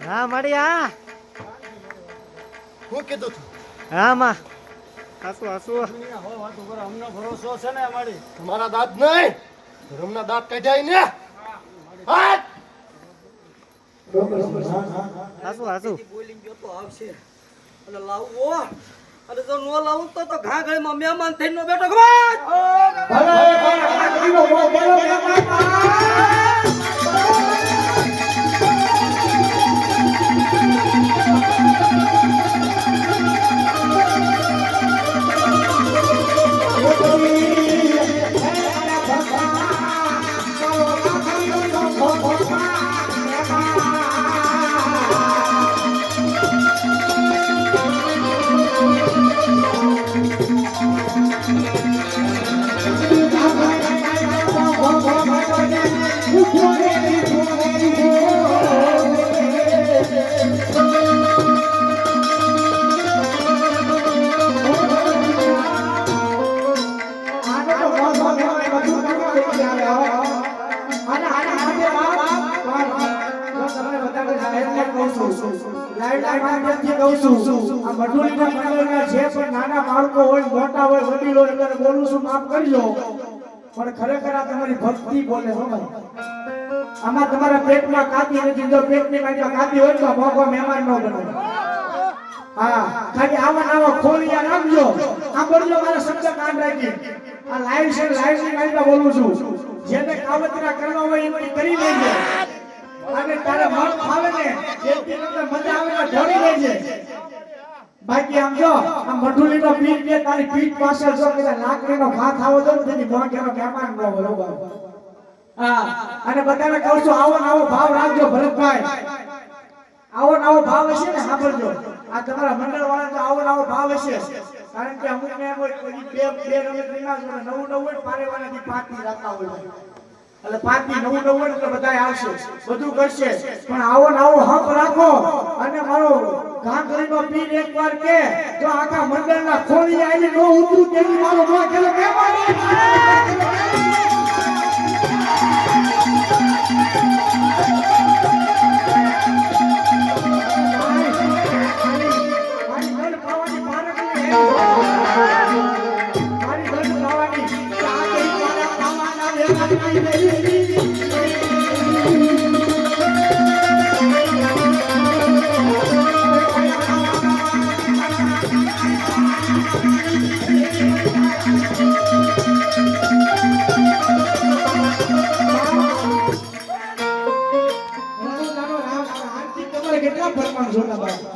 હા મળ્યા હું કીધું હા માં હાસુ હાસુ હમણાં ભરોસો છે ને મારી તમારા દાંત નહીં ધર્મના દાંત કાઢ્યા ને હાસુ હાસુ બોલી ગયો તો આવશે અને લાવવો અને જો નો લાવું તો ઘા ગળીમાં મહેમાન થઈને બેઠો નાના બાળકો હોય મોટા હોય વડીલો એટલે બોલું છું માફ કરજો પણ ખરેખર આ તમારી ભક્તિ બોલે હો ભાઈ આમાં તમારા પેટમાં કાતી નથી જો પેટની માં કાતી હોય તો ભોગો મહેમાન ન બનો હા ખાલી આવા ખોલિયા રાખજો આ બોલજો મારા શબ્દ કાન રાખી આ લાઈવ છે લાઈવ ની માં બોલું છું જેને કાવતરા કરવા હોય એમ કરી લેજો અને તારે મન ફાવે ને જેથી તમને મજા આવે ને ઢળી લેજે બાકી આમ જો આ મઠુલીનો પીઠ કે તારી પીઠ પાછળ જો કે લાકડીનો ઘા થાવો દો તેની મોંઘેનો મહેમાન ન બરોબર હા અને બધાને કહું છું આવો ને આવો ભાવ રાખજો ભરતભાઈ આવો ને આવો ભાવ હશે ને સાંભળજો આ તમારા મંડળ વાળા તો આવો ને આવો ભાવ હશે કારણ કે અમુક ને કોઈ બે રમત વિના છે નવું હોય પારેવાનાથી પાર્ટી રાખતા હોય એટલે પાર્ટી નવું હોય એટલે બધા આવશે બધું કરશે પણ આવો ને આવો હક રાખો અને મારો ગાંધરીનો પીર એકવાર કે જો આખા મંડળના ખોલી આવીને નો ઉતરું તેની મારો માં કેલો મહેમાન કેટલા ફરમાન જોતા